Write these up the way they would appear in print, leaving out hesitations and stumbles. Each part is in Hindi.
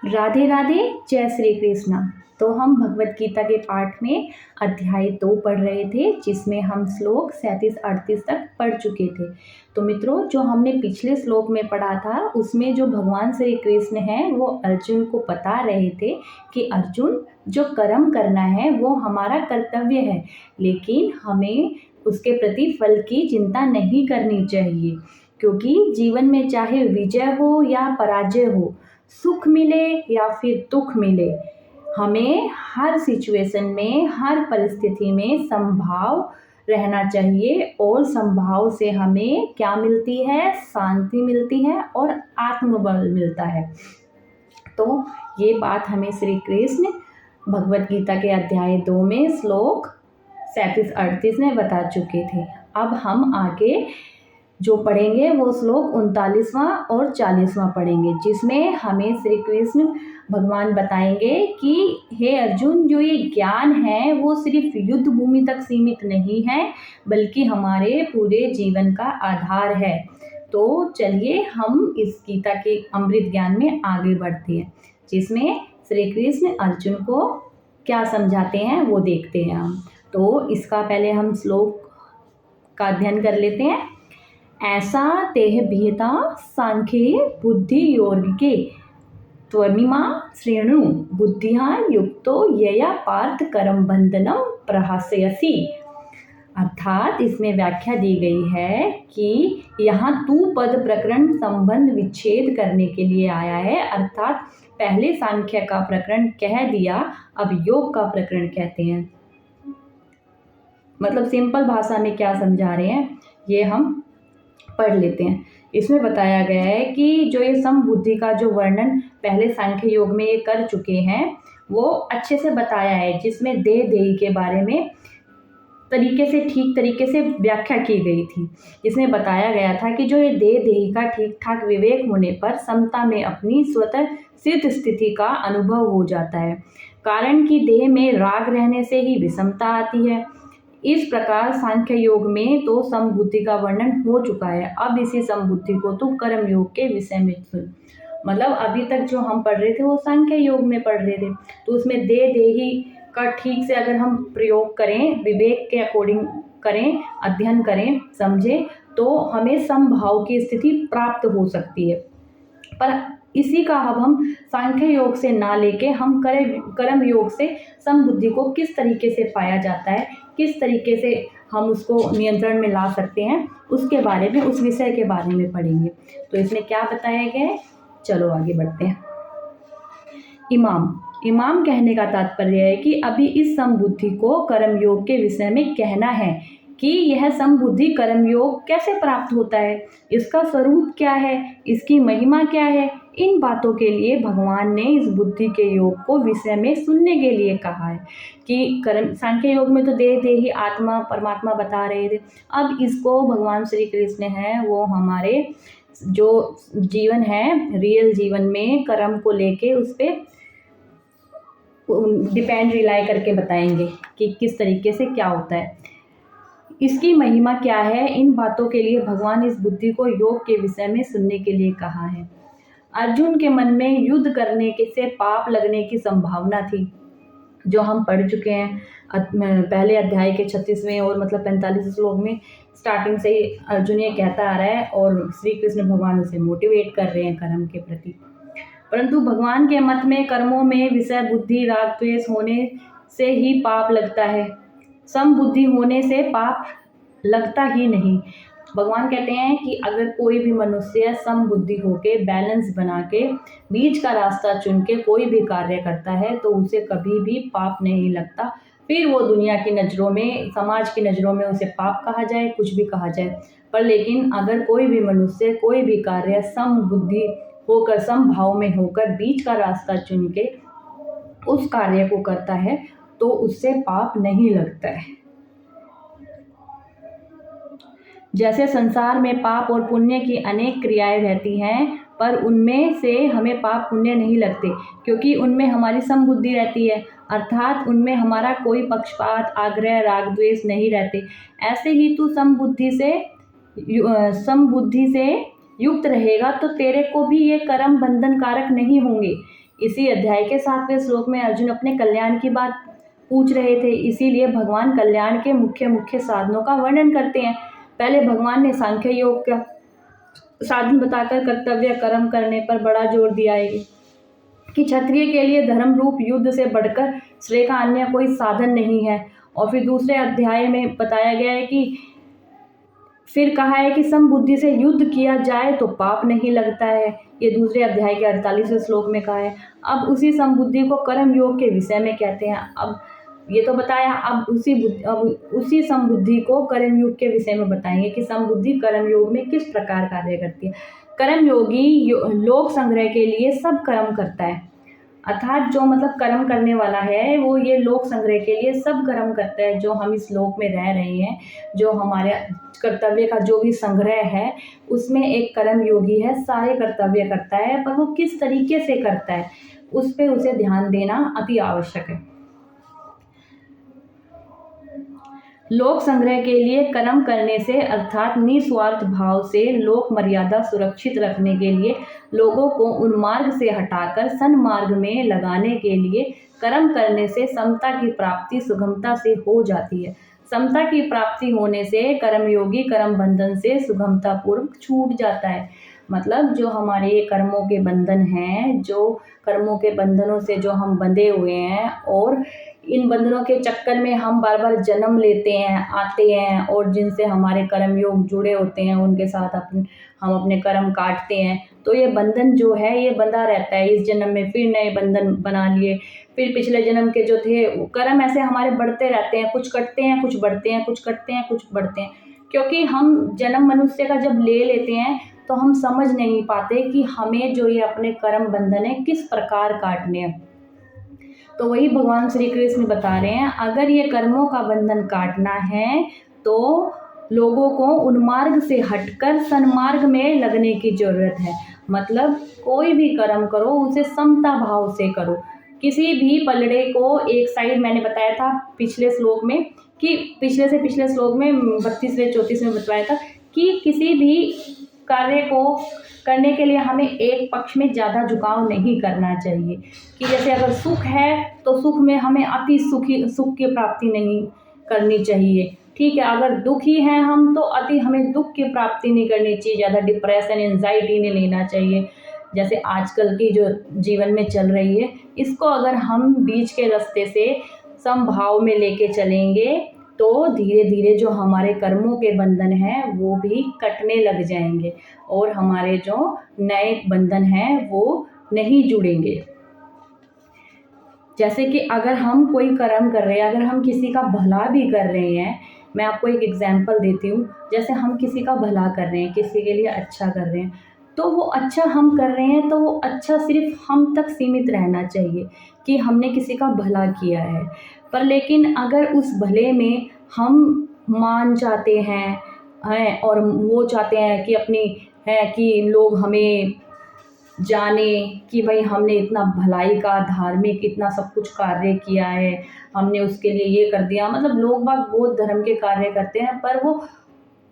राधे राधे, जय श्री कृष्णा। तो हम भगवत गीता के पाठ में अध्याय 2 पढ़ रहे थे, जिसमें हम श्लोक 37-38 तक पढ़ चुके थे। तो मित्रों, जो हमने पिछले श्लोक में पढ़ा था उसमें जो भगवान श्री कृष्ण हैं वो अर्जुन को बता रहे थे कि अर्जुन, जो कर्म करना है वो हमारा कर्तव्य है, लेकिन हमें उसके प्रति फल की चिंता नहीं करनी चाहिए, क्योंकि जीवन में चाहे विजय हो या पराजय हो, सुख मिले या फिर दुख मिले, हमें हर सिचुएशन में, हर परिस्थिति में समभाव रहना चाहिए। और समभाव से हमें क्या मिलती है? शांति मिलती है और आत्मबल मिलता है। तो ये बात हमें श्री कृष्ण भगवत गीता के अध्याय 2 में श्लोक 37-38 में बता चुके थे। अब हम आगे जो पढ़ेंगे वो श्लोक 39वां और 40वां पढ़ेंगे, जिसमें हमें श्री कृष्ण भगवान बताएंगे कि हे अर्जुन, जो ये ज्ञान है वो सिर्फ युद्ध भूमि तक सीमित नहीं है, बल्कि हमारे पूरे जीवन का आधार है। तो चलिए हम इस गीता के अमृत ज्ञान में आगे बढ़ते हैं, जिसमें श्री कृष्ण अर्जुन को क्या समझाते हैं वो देखते हैं हम। तो इसका पहले हम श्लोक का अध्ययन कर लेते हैं। ऐसा तेह भीता सांख्ये बुद्धि योर्गे त्वमिमा श्रेणु बुद्धिया युक्तो यया पार्थ कर्म बंधनम प्रहास्यसि। अर्थात इसमें व्याख्या दी गई है कि यहाँ तू पद प्रकरण संबंध विच्छेद करने के लिए आया है। अर्थात पहले सांख्य का प्रकरण कह दिया, अब योग का प्रकरण कहते हैं। मतलब सिंपल भाषा में क्या समझा रहे हैं ये हम पढ़ लेते हैं। इसमें बताया गया है कि जो ये समबुद्धि का जो वर्णन पहले सांख्य योग में ये कर चुके हैं वो अच्छे से बताया है, जिसमें देह देही के बारे में ठीक तरीके से व्याख्या की गई थी। इसमें बताया गया था कि जो ये देह देही का ठीक ठाक विवेक होने पर समता में अपनी स्वतः सिद्ध स्थिति का अनुभव हो जाता है, कारण कि देह में राग रहने से ही विषमता आती है। इस प्रकार सांख्य योग में तो समबुद्धि का वर्णन हो चुका है। अब इसी समबुद्धि को तो कर्म योग के विषय में सुन। मतलब अभी तक जो हम पढ़ रहे थे वो सांख्य योग में पढ़ रहे थे, तो उसमें देह देही का ठीक से अगर हम प्रयोग करें, विवेक के अकॉर्डिंग करें, अध्ययन करें, समझें, तो हमें समभाव की स्थिति प्राप्त हो सकती है। पर इसी का अब हम सांख्य योग से ना लेके हम कर्म योग से समबुद्धि को किस तरीके से पाया जाता है, किस तरीके से हम उसको नियंत्रण में ला सकते हैं, उसके बारे में, उस विषय के बारे में पढ़ेंगे। तो इसमें क्या बताया गया है, चलो आगे बढ़ते हैं। इमाम कहने का तात्पर्य है कि अभी इस समबुद्धि को कर्म योग के विषय में कहना है कि यह समबुद्धि कर्म योग कैसे प्राप्त होता है, इसका स्वरूप क्या है, इसकी महिमा क्या है। इन बातों के लिए भगवान ने इस बुद्धि के योग को विषय में सुनने के लिए कहा है कि कर्म सांख्य योग में तो देह देही आत्मा परमात्मा बता रहे थे, अब इसको भगवान श्री कृष्ण हैं वो हमारे जो जीवन है, रियल जीवन में कर्म को लेके उस पर रिलाई करके बताएंगे कि किस तरीके से क्या होता है, इसकी महिमा क्या है। इन बातों के लिए भगवान इस बुद्धि को योग के विषय में सुनने के लिए कहा है। अर्जुन के मन में युद्ध करने के से पाप लगने की संभावना थी, जो हम पढ़ चुके हैं पहले अध्याय के 36वें और मतलब 45 श्लोक में। स्टार्टिंग से ही अर्जुन ये कहता आ रहा है और श्री कृष्ण भगवान उसे मोटिवेट कर रहे हैं कर्म के प्रति। परंतु भगवान के मत में कर्मों में विषय बुद्धि राग द्वेष होने से ही पाप लगता है, समबुद्धि होने से पाप लगता ही नहीं। भगवान कहते हैं कि अगर कोई भी मनुष्य समबुद्धि होके बैलेंस बना के बीच का रास्ता चुन के कोई भी कार्य करता है तो उसे कभी भी पाप नहीं लगता। फिर वो दुनिया की नज़रों में, समाज की नज़रों में उसे पाप कहा जाए, कुछ भी कहा जाए, पर लेकिन अगर कोई भी मनुष्य कोई भी कार्य समबुद्धि होकर, समभाव में होकर, बीच का रास्ता चुन के उस कार्य को करता है तो उससे पाप नहीं लगता है। जैसे संसार में पाप और पुण्य की अनेक क्रियाएं रहती हैं, पर उनमें से हमें पाप पुण्य नहीं लगते, क्योंकि उनमें हमारी समबुद्धि रहती है, अर्थात उनमें हमारा कोई पक्षपात, आग्रह, राग द्वेष नहीं रहते। ऐसे ही तू समबुद्धि से युक्त रहेगा तो तेरे को भी ये कर्म बंधन कारक नहीं होंगे, इसी अध्याय के 7वें श्लोक में अर्जुन अपने कल्याण की बात पूछ रहे थे, इसीलिए भगवान कल्याण के मुख्य मुख्य साधनों का वर्णन करते हैं। पहले भगवान ने सांख्य योग का साधन बताकर कर्तव्य कर्म करने पर बड़ा जोर दिया है कि क्षत्रिय के लिए धर्म रूप युद्ध से बढ़कर श्रेय का अन्य कोई साधन नहीं है। और फिर दूसरे अध्याय में बताया गया है कि फिर कहा है कि समबुद्धि से युद्ध किया जाए तो पाप नहीं लगता है, ये दूसरे अध्याय के 48वें श्लोक में कहा है। अब उसी समबुद्धि को कर्म योग के विषय में कहते हैं। अब ये तो बताया, अब उसी समबुद्धि को कर्म योग के विषय में बताएंगे कि समबुद्धि कर्म योग में किस प्रकार कार्य करती है। कर्म योगी लोक संग्रह के लिए सब कर्म करता है, अर्थात जो मतलब कर्म करने वाला है वो ये लोक संग्रह के लिए सब कर्म करता है। जो हम इस लोक में रह रहे हैं, जो हमारे कर्तव्य का जो भी संग्रह है उसमें एक कर्म योगी है, सारे कर्तव्य करता है, पर वो किस तरीके से करता है उस पर उसे ध्यान देना अति आवश्यक है। लोक संग्रह के लिए कर्म करने से अर्थात निस्वार्थ भाव से लोक मर्यादा सुरक्षित रखने के लिए लोगों को उन्मार्ग से हटाकर सन्मार्ग में लगाने के लिए कर्म करने से समता की प्राप्ति सुगमता से हो जाती है। समता की प्राप्ति होने से कर्मयोगी कर्म बंधन से सुगमता पूर्वक छूट जाता है। मतलब जो हमारे ये कर्मों के बंधन हैं, जो कर्मों के बंधनों से जो हम बंधे हुए हैं और इन बंधनों के चक्कर में हम बार बार जन्म लेते हैं, आते हैं, और जिनसे हमारे कर्म योग जुड़े होते हैं उनके साथ हम अपने कर्म काटते हैं, तो ये बंधन जो है ये बंधा रहता है। इस जन्म में फिर नए बंधन बना लिए, फिर पिछले जन्म के जो थे कर्म ऐसे हमारे बढ़ते रहते हैं, कुछ कटते हैं कुछ बढ़ते हैं, कुछ कटते हैं कुछ बढ़ते हैं। क्योंकि हम जन्म मनुष्य का जब ले लेते हैं तो हम समझ नहीं पाते कि हमें जो ये अपने कर्म बंधन है किस प्रकार काटने हैं। तो वही भगवान श्री कृष्ण बता रहे हैं, अगर ये कर्मों का बंधन काटना है तो लोगों को उन्मार्ग से हटकर सन्मार्ग में लगने की जरूरत है। मतलब कोई भी कर्म करो उसे समता भाव से करो। किसी भी पलड़े को एक साइड, मैंने बताया था पिछले श्लोक में कि पिछले श्लोक में 32वें 34 में बताया था कि किसी भी कार्य को करने के लिए हमें एक पक्ष में ज़्यादा झुकाव नहीं करना चाहिए। कि जैसे अगर सुख है तो सुख में हमें अति सुख की प्राप्ति नहीं करनी चाहिए, ठीक है। अगर दुखी हैं हम तो अति हमें दुख की प्राप्ति नहीं करनी चाहिए, ज़्यादा डिप्रेशन एंजाइटी नहीं लेना चाहिए जैसे आजकल की जो जीवन में चल रही है। इसको अगर हम बीच के रास्ते से समभाव में लेके चलेंगे तो धीरे धीरे जो हमारे कर्मों के बंधन हैं वो भी कटने लग जाएंगे और हमारे जो नए बंधन हैं वो नहीं जुड़ेंगे। जैसे कि अगर हम कोई कर्म कर रहे हैं, अगर हम किसी का भला भी कर रहे हैं, मैं आपको एक एग्जांपल देती हूँ। जैसे हम किसी का भला कर रहे हैं, किसी के लिए अच्छा कर रहे हैं, तो वो अच्छा हम कर रहे हैं तो वो अच्छा सिर्फ हम तक सीमित रहना चाहिए कि हमने किसी का भला किया है। पर लेकिन अगर उस भले में हम मान चाहते हैं और वो चाहते हैं कि अपनी है कि लोग हमें जाने कि भाई हमने इतना भलाई का धार्मिक इतना सब कुछ कार्य किया है, हमने उसके लिए ये कर दिया। मतलब लोग बाग बहुत धर्म के कार्य करते हैं पर वो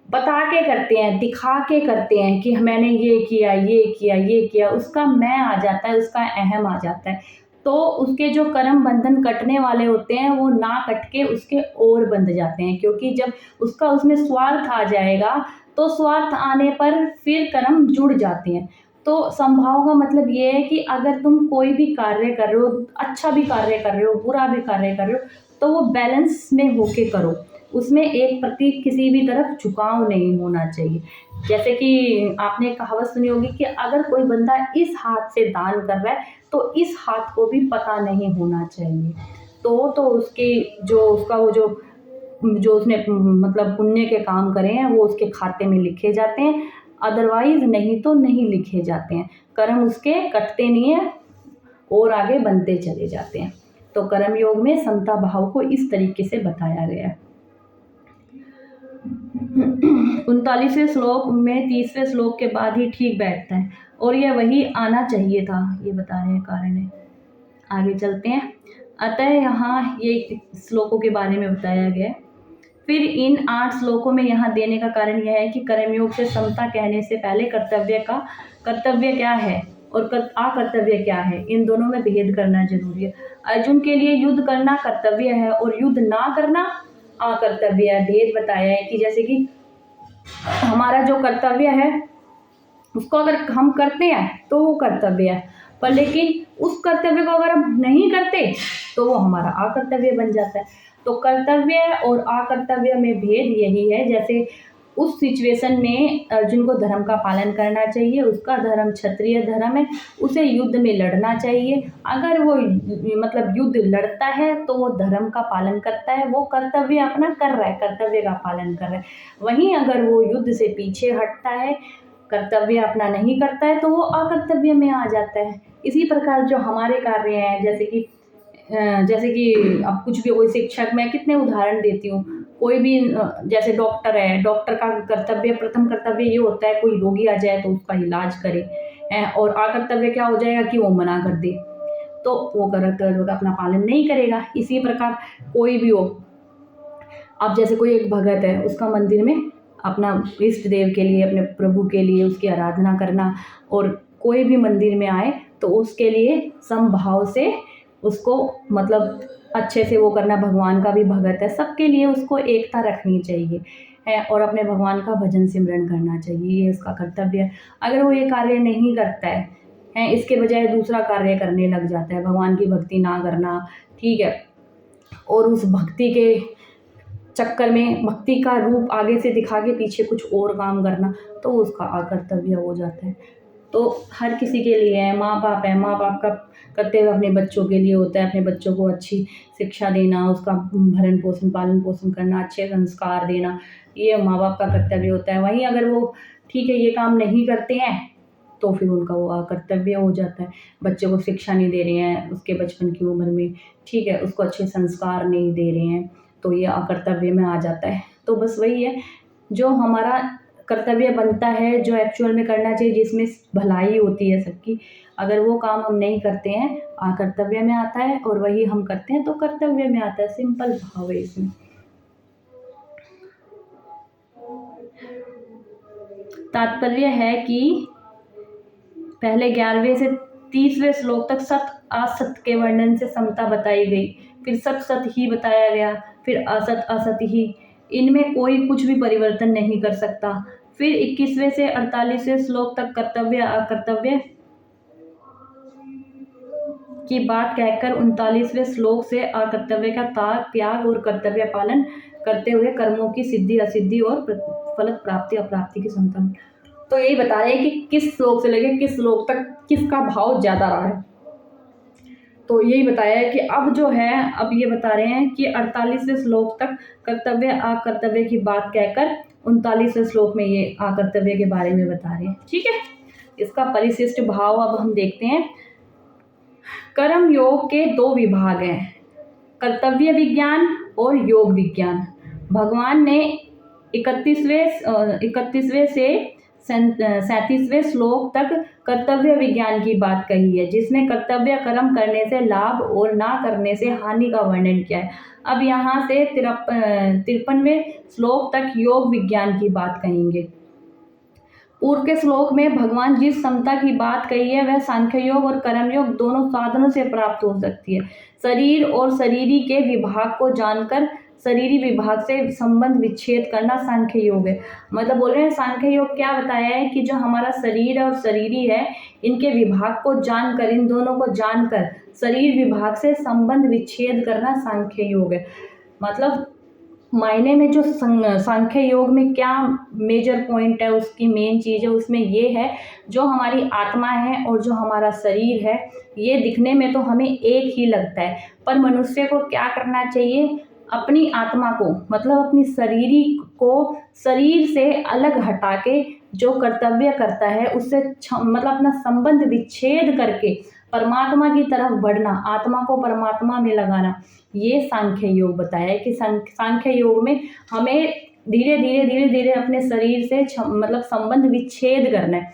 बता के करते हैं, दिखा के करते हैं कि मैंने ये किया ये किया ये किया, उसका मैं आ जाता है, उसका अहम आ जाता है। तो उसके जो कर्म बंधन कटने वाले होते हैं वो ना कट के उसके और बंध जाते हैं, क्योंकि जब उसका उसमें स्वार्थ आ जाएगा तो स्वार्थ आने पर फिर कर्म जुड़ जाते हैं। तो संभाव का मतलब ये है कि अगर तुम कोई भी कार्य कर रहे हो, अच्छा भी कार्य कर रहे हो, बुरा भी कार्य कर रहे हो, तो वो बैलेंस में होके करो, उसमें एक प्रति किसी भी तरफ झुकाव नहीं होना चाहिए। जैसे कि आपने कहावत सुनी होगी कि अगर कोई बंदा इस हाथ से दान कर रहा है तो इस हाथ को भी पता नहीं होना चाहिए। तो उसकी जो उसका वो जो उसने मतलब पुण्य के काम करे हैं वो उसके खाते में लिखे जाते हैं, अदरवाइज नहीं तो नहीं लिखे जाते हैं। कर्म उसके कटते नहीं है और आगे बनते चले जाते हैं। तो कर्म योग में समता भाव को इस तरीके से बताया गया है। 39वें श्लोक में 30वें श्लोक के बाद ही ठीक बैठता है और यह वही आना चाहिए था, ये बता रहे हैं कारण है। आगे चलते हैं। अतः यहाँ ये श्लोकों के बारे में बताया गया है। फिर इन 8 श्लोकों में यहाँ देने का कारण यह है कि कर्मयोग से समता कहने से पहले कर्तव्य क्या है, और अकर्तव्य क्या है, इन दोनों में भेद करना जरूरी है। अर्जुन के लिए युद्ध करना कर्तव्य है और युद्ध ना करना अकर्तव्य है। भेद बताया है कि जैसे कि हमारा जो कर्तव्य है उसको अगर हम करते हैं तो वो कर्तव्य है, पर लेकिन उस कर्तव्य को अगर हम नहीं करते तो वो हमारा अकर्तव्य बन जाता है। तो कर्तव्य और अकर्तव्य में भेद यही है। जैसे उस सिचुएशन में अर्जुन को धर्म का पालन करना चाहिए, उसका धर्म क्षत्रिय धर्म है, उसे युद्ध में लड़ना चाहिए। अगर वो मतलब युद्ध लड़ता है तो वो धर्म का पालन करता है, वो कर्तव्य अपना कर रहा है, कर्तव्य का पालन कर रहा है। वहीं अगर वो युद्ध से पीछे हटता है, कर्तव्य अपना नहीं करता है, तो वो अकर्तव्य में आ जाता है। इसी प्रकार जो हमारे कार्य हैं, जैसे कि अब कुछ भी, कोई शिक्षक, मैं कितने उदाहरण देती हूँ, कोई भी जैसे डॉक्टर है, डॉक्टर का कर्तव्य, प्रथम कर्तव्य ये होता है कोई रोगी आ जाए तो उसका इलाज करे, और अकर्तव्य क्या हो जाएगा कि वो मना कर दे, तो वो कर्तव्य का अपना पालन नहीं करेगा। इसी प्रकार कोई भी हो, अब जैसे कोई एक भगत है, उसका मंदिर में अपना इष्ट देव के लिए, अपने प्रभु के लिए उसकी आराधना करना, और कोई भी मंदिर में आए तो उसके लिए समभाव से उसको मतलब अच्छे से वो करना, भगवान का भी भगत है, सबके लिए उसको एकता रखनी चाहिए है, और अपने भगवान का भजन सिमरन करना चाहिए, ये उसका कर्तव्य है। अगर वो ये कार्य नहीं करता है, इसके बजाय दूसरा कार्य करने लग जाता है, भगवान की भक्ति ना करना, ठीक है, और उस भक्ति के चक्कर में भक्ति का रूप आगे से दिखा के पीछे कुछ और काम करना, तो उसका अकर्तव्य हो जाता है। तो हर किसी के लिए है, माँ बाप है, माँ बाप का कर्तव्य अपने बच्चों के लिए होता है, अपने बच्चों को अच्छी शिक्षा देना, उसका भरण पोषण, पालन पोषण करना, अच्छे संस्कार देना, ये माँ बाप का कर्तव्य होता है। वहीं अगर वो ठीक है ये काम नहीं करते हैं तो फिर उनका वो अकर्तव्य हो जाता है। बच्चे को शिक्षा नहीं दे रहे हैं उसके बचपन की उम्र में, ठीक है, उसको अच्छे संस्कार नहीं दे रहे हैं, तो ये अकर्तव्य में आ जाता है। तो बस वही है, जो हमारा कर्तव्य बनता है, जो एक्चुअल में करना चाहिए, जिसमें भलाई होती है सबकी, अगर वो काम हम नहीं करते हैं अकर्तव्य में आता है, और वही हम करते हैं तो कर्तव्य में आता है। सिंपल भाव है इसमें। तात्पर्य है कि पहले 11वें से 30वें श्लोक तक सत असत के वर्णन से समता बताई गई, फिर सत सत ही बताया गया, फिर असत असत ही, इनमें कोई कुछ भी परिवर्तन नहीं कर सकता। फिर 21वें से 48वें श्लोक तक कर्तव्य अकर्तव्य की बात कहकर 39वें श्लोक से अकर्तव्य का त्याग और कर्तव्य पालन करते हुए कर्मों की सिद्धि असिद्धि और फल प्राप्ति अप्राप्ति की संतन। तो यही बता रहे हैं कि किस श्लोक से लेकर किस श्लोक तक किसका भाव ज़्यादा रहा है। तो यही बताया है कि अब जो है, अब ये बता रहे हैं कि 48वें श्लोक तक कर्तव्य अकर्तव्य की बात कहकर 39वें श्लोक में ये अकर्तव्य के बारे में बता रहे हैं। ठीक है, इसका परिशिष्ट भाव अब हम देखते हैं। कर्म योग के 2 विभाग हैं, कर्तव्य विज्ञान और योग विज्ञान। भगवान ने 31वें से 37वें श्लोक तक कर्तव्य विज्ञान की बात कही है, जिसमें कर्तव्य कर्म करने से लाभ और ना करने से हानि का वर्णन किया है। अब यहाँ से 53वें श्लोक तक योग विज्ञान की बात कहेंगे। पूर्व के श्लोक में भगवान जिस समता की बात कही है वह सांख्य योग और कर्म योग दोनों साधनों से प्राप्त हो सकती है। शरीर और शरीरी के विभाग को जानकर शरीरी विभाग से संबंध विच्छेद करना सांख्य योग है। मतलब बोल रहे हैं सांख्य योग क्या बताया है कि जो हमारा शरीर और शरीरी है, इनके विभाग को जानकर, इन दोनों को जानकर शरीर विभाग से संबंध विच्छेद करना सांख्य योग है। मतलब मायने में जो सांख्य योग में क्या मेजर पॉइंट है, उसकी मेन चीज़ है, उसमें ये है जो हमारी आत्मा है और जो हमारा शरीर है, ये दिखने में तो हमें एक ही लगता है, पर मनुष्य को क्या करना चाहिए, अपनी आत्मा को मतलब अपनी शरीरी को शरीर से अलग हटा के जो कर्तव्य करता है उससे मतलब अपना संबंध विच्छेद करके परमात्मा की तरफ बढ़ना, आत्मा को परमात्मा में लगाना, ये सांख्य योग बताया है कि सांख्य योग में हमें धीरे धीरे अपने शरीर से मतलब संबंध विच्छेद करना है,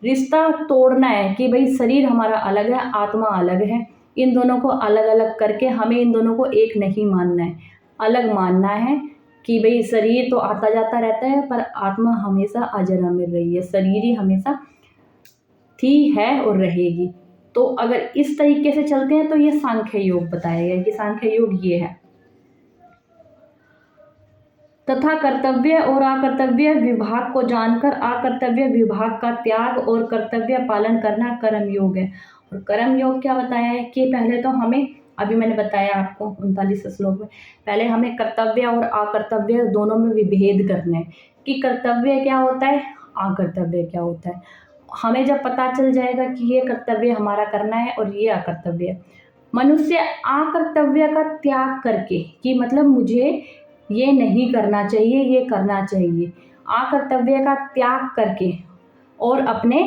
रिश्ता तोड़ना है कि भाई शरीर हमारा अलग है, आत्मा अलग है, इन दोनों को अलग अलग करके हमें इन दोनों को एक नहीं मानना है, अलग मानना है कि भाई शरीर तो आता जाता रहता है पर आत्मा हमेशा अजर अमर रही है, शरीर ही हमेशा थी, है और रहेगी। तो अगर इस तरीके से चलते हैं तो ये सांख्य योग बताया गया कि सांख्य योग ये है। तथा कर्तव्य और अकर्तव्य विभाग को जानकर अकर्तव्य विभाग का त्याग और कर्तव्य पालन करना कर्म योग है। और कर्म योग क्या बताया है कि पहले तो हमें, अभी मैंने बताया आपको 39 श्लोक में, पहले हमें कर्तव्य और अकर्तव्य दोनों में विभेद करना है कि कर्तव्य क्या होता है, अकर्तव्य क्या होता है। हमें जब पता चल जाएगा कि ये कर्तव्य हमारा करना है और ये अकर्तव्य है, मनुष्य अकर्तव्य का त्याग करके, कि मतलब मुझे ये नहीं करना चाहिए, ये करना चाहिए, अकर्तव्य का त्याग करके और अपने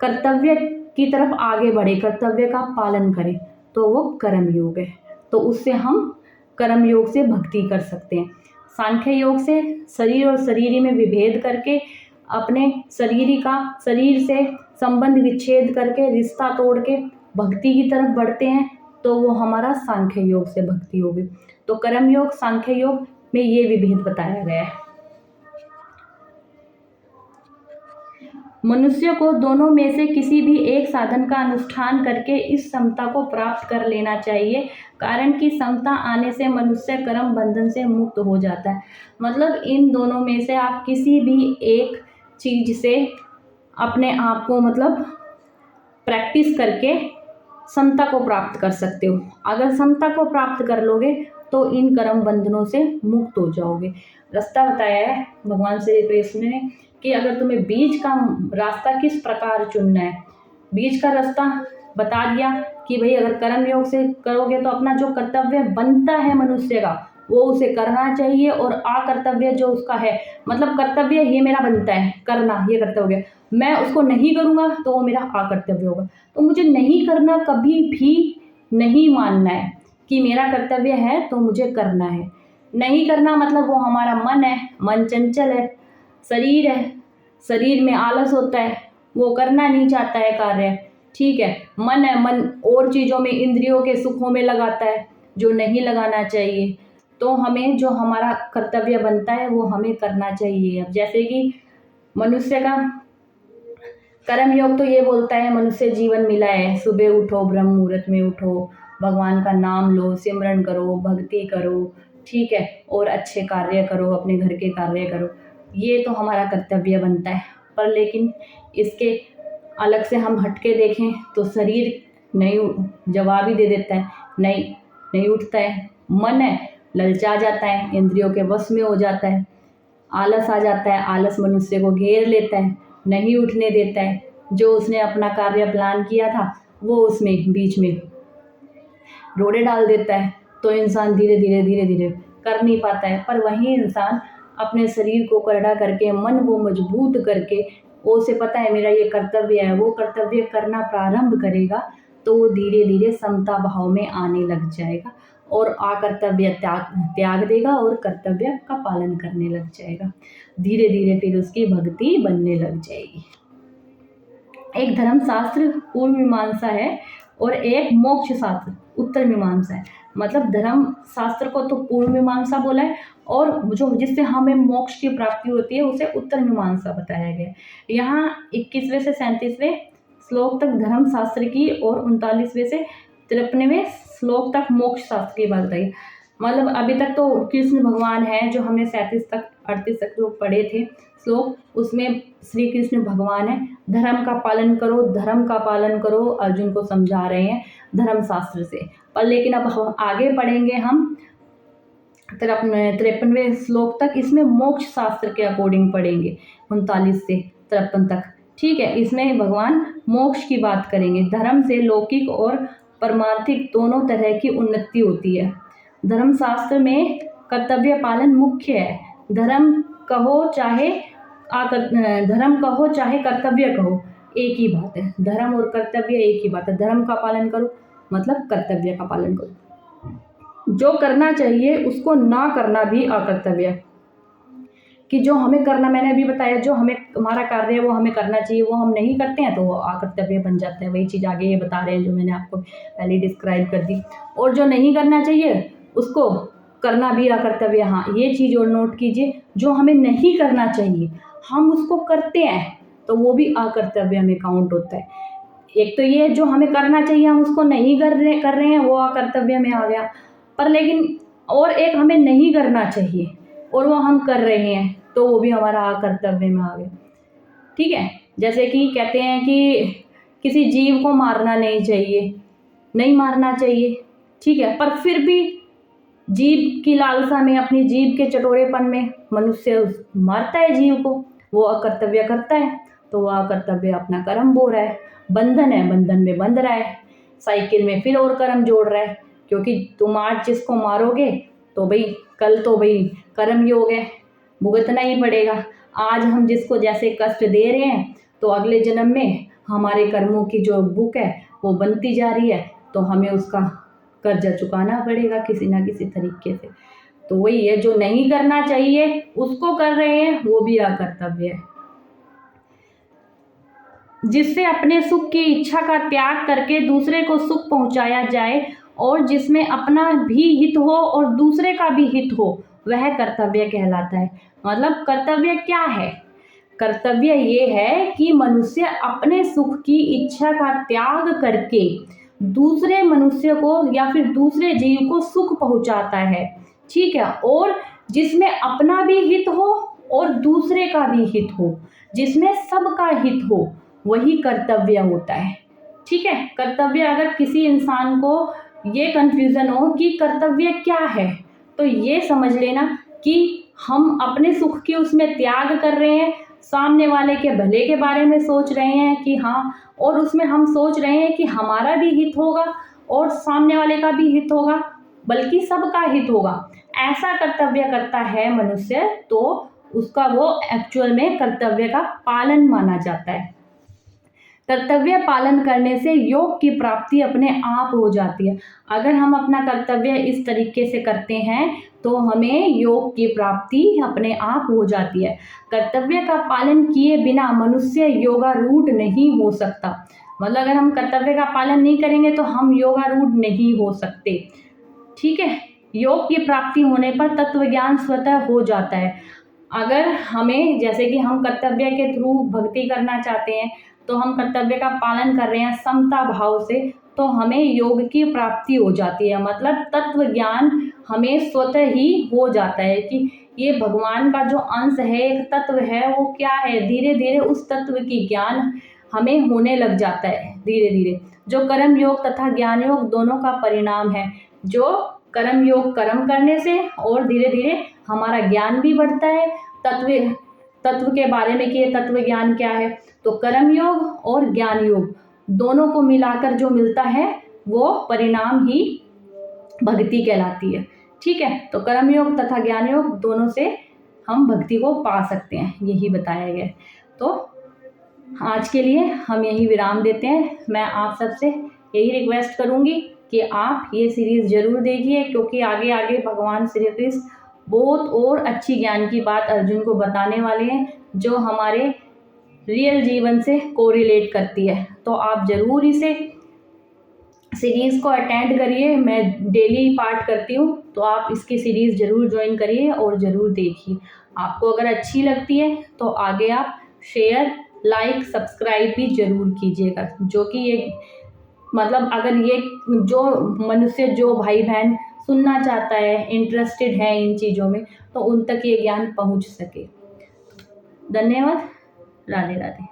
कर्तव्य की तरफ आगे बढ़े, कर्तव्य का पालन करें, तो वो कर्म योग है। तो उससे हम कर्म योग से भक्ति कर सकते हैं। सांख्य योग से शरीर और शरीरी में विभेद करके अपने शरीर से संबंध विच्छेद करके, रिश्ता तोड़ के भक्ति की तरफ बढ़ते हैं, तो वो हमारा सांख्य योग से भक्ति होगी। तो कर्म योग सांख्य योग में ये विभेद बताया गया है। मनुष्य को दोनों में से किसी भी एक साधन का अनुष्ठान करके इस समता को प्राप्त कर लेना चाहिए, कारण कि समता आने से मनुष्य कर्म बंधन से मुक्त हो जाता है। मतलब इन दोनों में से आप किसी भी एक चीज से अपने आप को मतलब प्रैक्टिस करके समता को प्राप्त कर सकते हो। अगर समता को प्राप्त कर लोगे तो इन कर्म बंधनों से मुक्त हो जाओगे। रास्ता बताया है भगवान श्री कृष्ण ने कि अगर तुम्हें बीच का रास्ता किस प्रकार चुनना है, बीच का रास्ता बता दिया कि भाई अगर कर्म योग से करोगे तो अपना जो कर्तव्य बनता है मनुष्य का वो उसे करना चाहिए, और अकर्तव्य जो उसका है, मतलब कर्तव्य ये मेरा बनता है करना, ये कर्तव्य हो गया, मैं उसको नहीं करूँगा तो वो मेरा अकर्तव्य होगा। तो मुझे नहीं करना कभी भी नहीं मानना है कि मेरा कर्तव्य है तो मुझे करना है। नहीं करना मतलब वो हमारा मन है, मन चंचल है, शरीर है, शरीर में आलस होता है, वो करना नहीं चाहता है कार्य, ठीक है। मन है, मन और चीज़ों में, इंद्रियों के सुखों में लगाता है जो नहीं लगाना चाहिए। तो हमें जो हमारा कर्तव्य बनता है वो हमें करना चाहिए। अब जैसे कि मनुष्य का कर्म योग तो ये बोलता है मनुष्य जीवन मिला है, सुबह उठो, ब्रह्म मुहूर्त में उठो, भगवान का नाम लो, सिमरन करो, भक्ति करो, ठीक है, और अच्छे कार्य करो, अपने घर के कार्य करो, ये तो हमारा कर्तव्य बनता है। पर लेकिन इसके अलग से हम हटके देखें तो शरीर नहीं जवाब ही दे देता है, नहीं उठता है। मन है, ललचा जाता है, इंद्रियों के वश में हो जाता है, आलस आ जाता है, आलस मनुष्य को घेर लेता है, नहीं उठने देता है। जो उसने अपना कार्य प्लान किया था वो उसमें बीच में रोड़े डाल देता है, तो इंसान धीरे धीरे कर नहीं पाता है। पर वही इंसान अपने शरीर को करड़ा करके, मन को मजबूत करके, वो उसे पता है मेरा ये कर्तव्य है, वो कर्तव्य करना प्रारंभ करेगा, तो वो धीरे धीरे समता भाव में आने लग जाएगा और अकर्तव्य त्याग देगा और कर्तव्य का पालन करने लग जाएगा। धीरे धीरे फिर उसकी भक्ति बनने लग जाएगी। एक धर्मशास्त्र पूर्व मीमांसा है और एक मोक्ष शास्त्र उत्तर मीमांसा है। मतलब धर्म शास्त्र को तो पूर्व मीमांसा बोला है और जो जिससे हमें मोक्ष की प्राप्ति होती है उसे उत्तर मीमांसा बताया गया। यहाँ 21वें से 37वें श्लोक तक धर्म शास्त्र की और 39वें से 53वें श्लोक तक मोक्ष शास्त्र की बात बताई। मतलब अभी तक तो कृष्ण भगवान है, जो हमने 37 तक 38 तक जो पढ़े थे श्लोक, उसमें श्री कृष्ण भगवान है, धर्म का पालन करो, धर्म का पालन करो, अर्जुन को समझा रहे हैं धर्म शास्त्र से। पर लेकिन अब हम आगे पढ़ेंगे हम 53वें श्लोक तक, इसमें मोक्ष शास्त्र के अकॉर्डिंग पढ़ेंगे 39 से 53 तक, ठीक है। इसमें भगवान मोक्ष की बात करेंगे। धर्म से लौकिक और परमार्थिक दोनों तरह की उन्नति होती है। धर्मशास्त्र में कर्तव्य पालन मुख्य है। धर्म कहो चाहे कर्तव्य कहो, एक ही बात है। धर्म और कर्तव्य एक ही बात है। धर्म का पालन करो मतलब कर्तव्य का पालन करो। जो करना चाहिए उसको ना करना भी अकर्तव्य है। कि जो हमें करना, मैंने अभी बताया, जो हमें हमारा कार्य है वो हमें करना चाहिए, वो हम नहीं करते हैं तो वो अकर्तव्य बन जाता है। वही चीज़ आगे ये बता रहे हैं जो मैंने आपको पहले डिस्क्राइब कर दी। और जो नहीं करना चाहिए उसको करना भी अकर्तव्य। हाँ, ये चीज़ और नोट कीजिए, जो हमें नहीं करना चाहिए हम उसको करते हैं तो वो भी अकर्तव्य में काउंट होता है। एक तो ये जो हमें करना चाहिए हम उसको नहीं कर रहे हैं, वो अकर्तव्य में आ गया। पर लेकिन और एक हमें नहीं करना चाहिए और वो हम कर रहे हैं, तो वो भी हमारा अकर्तव्य में आ गया। ठीक है, जैसे कि कहते हैं कि किसी जीव को मारना नहीं चाहिए, नहीं मारना चाहिए, ठीक है, पर फिर भी जीव की लालसा में, अपनी जीव के चटोरेपन में मनुष्य मारता है जीव को, वो अकर्तव्य करता है। तो वो अकर्तव्य अपना कर्म बो रहा है। बंधन है, बंधन में बंध रहा है, साइकिल में फिर और कर्म जोड़ रहा है, क्योंकि तुम आज जिसको मारोगे तो भाई कल तो भाई कर्म योग है, भुगतना ही पड़ेगा। आज हम जिसको जैसे कष्ट दे रहे हैं तो अगले जन्म में हमारे कर्मों की जो बुक है वो बनती जा रही है, तो हमें उसका कर्जा चुकाना पड़ेगा किसी ना किसी तरीके से। तो वही है, जो नहीं करना चाहिए उसको कर रहे हैं, वो भी अकर्तव्य है। जिससे अपने सुख की इच्छा का त्याग करके दूसरे को सुख पहुंचाया जाए और जिसमें अपना भी हित हो और दूसरे का भी हित हो, वह कर्तव्य कहलाता है। मतलब कर्तव्य क्या है? कर्तव्य ये है कि मनुष्य अपने सुख की इच्छा का त्याग करके दूसरे मनुष्य को या फिर दूसरे जीव को सुख पहुंचाता है, ठीक है, और जिसमें अपना भी हित हो और दूसरे का भी हित हो, जिसमें सबका हित हो, वही कर्तव्य होता है। ठीक है, कर्तव्य अगर किसी इंसान को ये कन्फ्यूज़न हो कि कर्तव्य क्या है, तो ये समझ लेना कि हम अपने सुख की उसमें त्याग कर रहे हैं, सामने वाले के भले के बारे में सोच रहे हैं कि हाँ, और उसमें हम सोच रहे हैं कि हमारा भी हित होगा और सामने वाले का भी हित होगा, बल्कि सबका हित होगा। ऐसा कर्तव्य करता है मनुष्य, तो उसका वो एक्चुअल में कर्तव्य का पालन माना जाता है। कर्तव्य पालन करने से योग की प्राप्ति अपने आप हो जाती है। अगर हम अपना कर्तव्य इस तरीके से करते हैं तो हमें योग की प्राप्ति अपने आप हो जाती है। कर्तव्य का पालन किए बिना मनुष्य योगारूढ़ नहीं हो सकता। मतलब अगर हम कर्तव्य का पालन नहीं करेंगे तो हम योगारूढ़ नहीं हो सकते। ठीक है, योग की प्राप्ति होने पर तत्व ज्ञान स्वतः हो जाता है। अगर हमें जैसे कि हम कर्तव्य के थ्रू भक्ति करना चाहते हैं, तो हम कर्तव्य का पालन कर रहे हैं समता भाव से, तो हमें योग की प्राप्ति हो जाती है। मतलब तत्व ज्ञान हमें स्वतः ही हो जाता है कि ये भगवान का जो अंश है, एक तत्व है, वो क्या है, धीरे धीरे उस तत्व की ज्ञान हमें होने लग जाता है धीरे धीरे, जो कर्म योग तथा ज्ञान योग दोनों का परिणाम है। जो कर्म योग कर्म करने से और धीरे धीरे हमारा ज्ञान भी बढ़ता है तत्व के बारे में कि ये तत्व ज्ञान क्या है। तो कर्म योग और ज्ञान योग दोनों को मिलाकर जो मिलता है वो परिणाम ही भक्ति कहलाती है। ठीक है, तो कर्म योग तथा ज्ञान योग दोनों से हम भक्ति को पा सकते हैं, यही बताया गया है। तो आज के लिए हम यही विराम देते हैं। मैं आप सबसे यही रिक्वेस्ट करूँगी कि आप ये सीरीज़ ज़रूर देखिए, क्योंकि आगे आगे भगवान श्री कृष्ण बहुत और अच्छी ज्ञान की बात अर्जुन को बताने वाले हैं, जो हमारे रियल जीवन से कोरिलेट करती है। तो आप ज़रूर इसे सीरीज़ को अटेंड करिए। मैं डेली पार्ट करती हूँ, तो आप इसकी सीरीज़ ज़रूर ज्वाइन करिए और ज़रूर देखिए। आपको अगर अच्छी लगती है तो आगे आप शेयर, लाइक, सब्सक्राइब भी ज़रूर कीजिएगा, जो कि ये मतलब अगर ये जो मनुष्य, जो भाई बहन सुनना चाहता है, इंटरेस्टेड है इन चीज़ों में, तो उन तक ये ज्ञान पहुंच सके। धन्यवाद। राधे राधे।